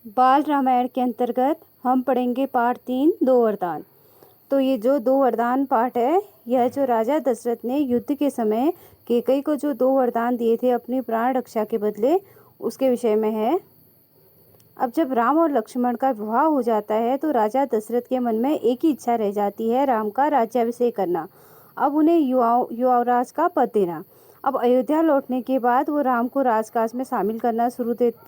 बाल रामायण के अंतर्गत हम पढ़ेंगे पाठ 3 दो वरदान। तो ये जो दो वरदान पाठ है, यह जो राजा दशरथ ने युद्ध के समय कैकई को जो दो वरदान दिए थे अपनी प्राण रक्षा के बदले, उसके विषय में है। अब जब राम और लक्ष्मण का विवाह हो जाता है तो राजा दशरथ के मन में एक ही इच्छा रह जाती है, राम का राज्याभिषेक करना। अब उन्हें युवराज का पद देना। अब अयोध्या लौटने के बाद वो राम को राजकाज में शामिल करना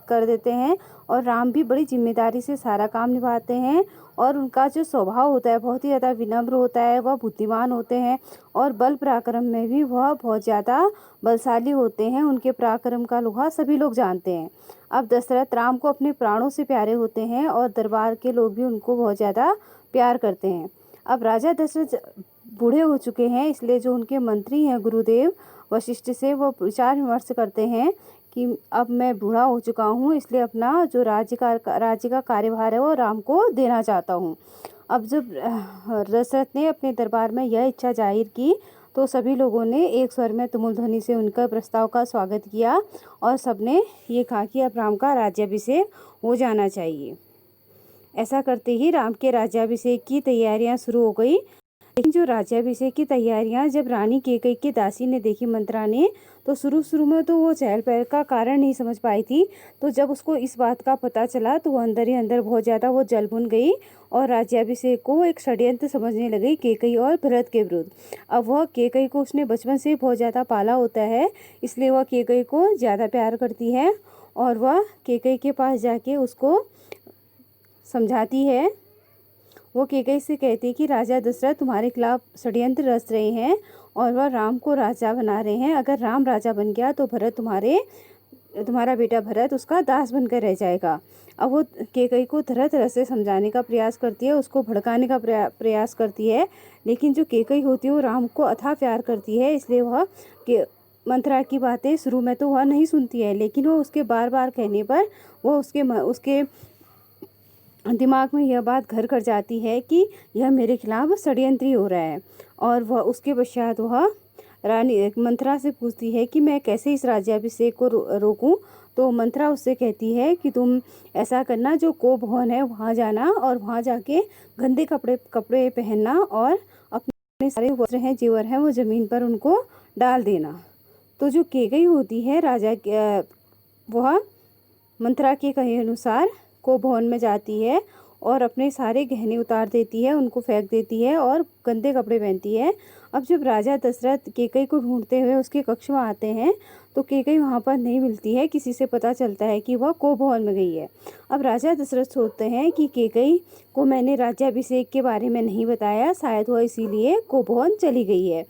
कर देते हैं और राम भी बड़ी जिम्मेदारी से सारा काम निभाते हैं। और उनका जो स्वभाव होता है बहुत ही ज़्यादा विनम्र होता है, वह बुद्धिमान होते हैं और बल पराक्रम में भी वह बहुत ज़्यादा बलशाली होते हैं। उनके पराक्रम का लोहा सभी लोग जानते हैं। अब दशरथ राम को अपने प्राणों से प्यारे होते हैं और दरबार के लोग भी उनको बहुत ज़्यादा प्यार करते हैं। अब राजा दशरथ बूढ़े हो चुके हैं, इसलिए जो उनके मंत्री हैं गुरुदेव वशिष्ठ से वो विचार विमर्श करते हैं कि अब मैं बूढ़ा हो चुका हूँ, इसलिए अपना जो राज्य का कार्यभार है वो राम को देना चाहता हूँ। अब जब दशरथ ने अपने दरबार में यह इच्छा जाहिर की तो सभी लोगों ने एक स्वर में तुमुल ध्वनि से उनका प्रस्ताव का स्वागत किया और सबने ये कहा कि अब राम का राज्याभिषेक हो जाना चाहिए। ऐसा करते ही राम के राज्याभिषेक की तैयारियां शुरू हो गई। लेकिन जो राज्याभिषेक की तैयारियां जब रानी कैकई की दासी ने देखी, मंत्रा ने, तो शुरू में तो वो चहल पहल का कारण नहीं समझ पाई थी। तो जब उसको इस बात का पता चला तो वो अंदर ही अंदर बहुत ज़्यादा वो जल भुन गई और राज्याभिषेक को एक षड्यंत्र समझने लगी कैकई और भरत के विरुद्ध। अब वह कैकई को उसने बचपन से बहुत ज़्यादा पाला होता है, इसलिए वह कैकई को ज़्यादा प्यार करती है और वह कैकई के पास जाके उसको समझाती है। वो कैकई से कहती है कि राजा दशरथ तुम्हारे खिलाफ षड्यंत्र रच रहे हैं और वह राम को राजा बना रहे हैं। अगर राम राजा बन गया तो भरत तुम्हारा बेटा भरत उसका दास बनकर रह जाएगा। अब वो कैकई को तरह तरह से समझाने का प्रयास करती है, उसको भड़काने का प्रयास करती है। लेकिन जो कैकई होती है वो राम को अथाह प्यार करती है, इसलिए वह मंत्रा की बातें शुरू में तो वह नहीं सुनती है, लेकिन वो उसके बार बार कहने पर वो उसके दिमाग में यह बात घर कर जाती है कि यह मेरे खिलाफ षड्यंत्री हो रहा है। और वह उसके पश्चात वह रानी मंत्रा से पूछती है कि मैं कैसे इस राज्याभिषेक को रोकूं। तो मंत्रा उससे कहती है कि तुम ऐसा करना, जो को भवन है वहाँ जाना और वहाँ जाके गंदे कपड़े पहनना और अपने सारे वस्त्र हैं जेवर हैं वो ज़मीन पर उनको डाल देना। तो जो कैकई होती है वह मंत्रा के कहे अनुसार को भवन में जाती है और अपने सारे गहने उतार देती है, उनको फेंक देती है और गंदे कपड़े पहनती है। अब जब राजा दशरथ कैकई को ढूंढते हुए उसके कक्ष में आते हैं तो कैकई वहाँ पर नहीं मिलती है। किसी से पता चलता है कि वह को भवन में गई है। अब राजा दशरथ सोचते हैं कि कैकई को मैंने राज्याभिषेक के बारे में नहीं बताया, शायद वह इसीलिए को भवन चली गई है।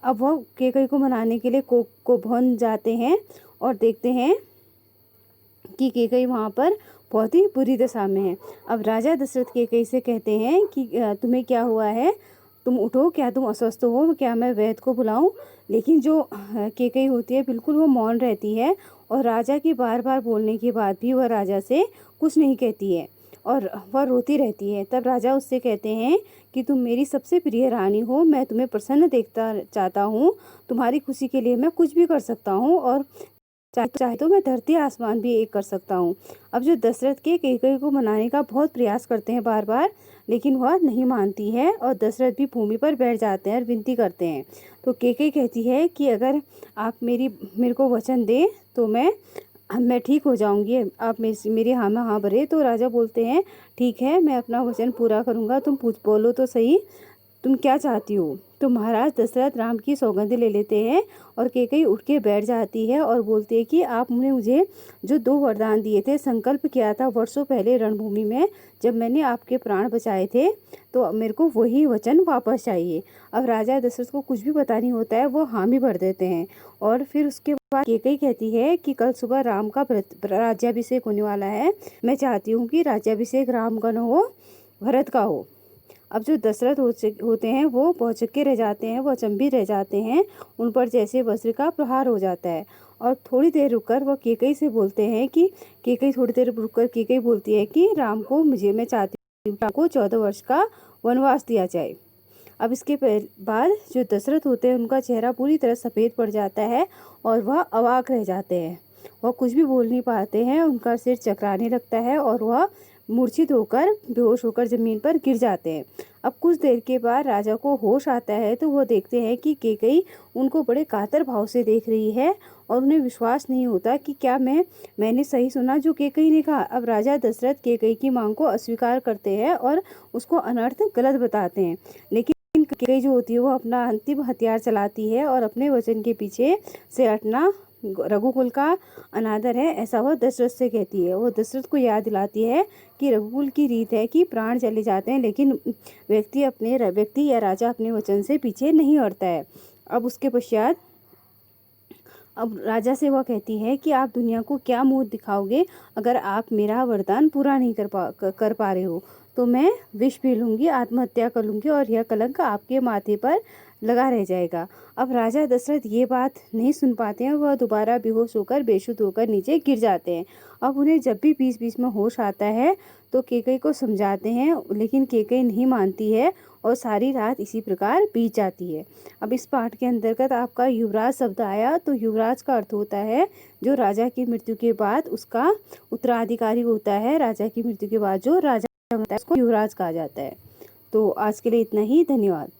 अब वह कैकई को मनाने के लिए को भवन जाते हैं और देखते हैं कि कैकई वहाँ पर बहुत ही बुरी दशा में है। अब राजा दशरथ कैकई से कहते हैं कि तुम्हें क्या हुआ है, तुम उठो, क्या तुम अस्वस्थ हो, क्या मैं वैद्य को बुलाऊं। लेकिन जो कैकई होती है बिल्कुल वो मौन रहती है और राजा के बार बार बोलने के बाद भी वह राजा से कुछ नहीं कहती है और वह रोती रहती है। तब राजा उससे कहते हैं कि तुम मेरी सबसे प्रिय रानी हो, मैं तुम्हें प्रसन्न देखता चाहता हूँ, तुम्हारी खुशी के लिए मैं कुछ भी कर सकता हूँ और चाहे तो मैं धरती आसमान भी एक कर सकता हूँ। अब जो दशरथ के कैकई को मनाने का बहुत प्रयास करते हैं बार बार, लेकिन वह नहीं मानती है और दशरथ भी भूमि पर बैठ जाते हैं और विनती करते हैं। तो कैकई कहती है कि अगर आप मेरे को वचन दें तो मैं ठीक हो जाऊंगी, आप मेरे हाँ में हाँ भरे। तो राजा बोलते हैं ठीक है, मैं अपना वचन पूरा करूँगा, तुम बोलो तो सही, तुम क्या चाहती हो। तो महाराज दशरथ राम की सौगंध ले लेते हैं और कैकई उठ के बैठ जाती है और बोलती है कि आपने मुझे जो दो वरदान दिए थे, संकल्प किया था वर्षों पहले रणभूमि में जब मैंने आपके प्राण बचाए थे, तो मेरे को वही वचन वापस चाहिए। अब राजा दशरथ को कुछ भी पता नहीं होता है, वो हामी भर देते हैं। और फिर उसके बाद कैकई कहती है कि कल सुबह राम का राज्याभिषेक होने वाला है, मैं चाहती हूँ कि राज्याभिषेक राम का न हो, भरत का हो। अब जो दशरथ होते हैं वो भौचक्के रह जाते हैं, वो अचंभित रह जाते हैं, उन पर जैसे वज्र का प्रहार हो जाता है। और थोड़ी देर रुककर वह कैकई से बोलते हैं कि थोड़ी देर रुककर कैकई बोलती है कि राम को मैं चाहती हूँ राम को 14 वर्ष का वनवास दिया जाए। अब इसके बाद जो दशरथ होते हैं उनका चेहरा पूरी तरह सफ़ेद पड़ जाता है और वह अवाक रह जाते हैं। वह कुछ भी बोल नहीं पाते हैं, उनका सिर चकराने लगता है और वह मूर्छित होकर बेहोश होकर ज़मीन पर गिर जाते हैं। अब कुछ देर के बाद राजा को होश आता है तो वो देखते हैं कि कैकई उनको बड़े कातर भाव से देख रही है और उन्हें विश्वास नहीं होता कि क्या मैंने सही सुना जो कैकई ने कहा। अब राजा दशरथ कैकई की मांग को अस्वीकार करते हैं और उसको अनर्थ गलत बताते हैं, लेकिन कैकई जो होती है वो अपना अंतिम हथियार चलाती है और अपने वचन के पीछे से हटना रघुकुल का अनादर है, ऐसा वह दशरथ से कहती है। वो दशरथ को याद दिलाती है कि रघुकुल की रीत है कि प्राण चले जाते हैं लेकिन व्यक्ति या राजा अपने वचन से पीछे नहीं हटता है। अब उसके पश्चात अब राजा से वह कहती है कि आप दुनिया को क्या मुंह दिखाओगे अगर आप मेरा वरदान पूरा नहीं कर पा रहे हो, तो मैं विष पी लूँगी, आत्महत्या कर लूँगी और यह कलंक आपके माथे पर लगा रह जाएगा। अब राजा दशरथ ये बात नहीं सुन पाते हैं, वह दोबारा बेहोश होकर बेशुद्ध होकर नीचे गिर जाते हैं। अब उन्हें जब भी बीच बीच में होश आता है तो कैकई को समझाते हैं, लेकिन कैकई नहीं मानती है और सारी रात इसी प्रकार बीत जाती है। अब इस पाठ के अंतर्गत आपका युवराज शब्द आया, तो युवराज का अर्थ होता है जो राजा की मृत्यु के बाद उसका उत्तराधिकारी होता है। राजा की मृत्यु के बाद जो राजा होता है उसको युवराज कहा जाता है। तो आज के लिए इतना ही, धन्यवाद।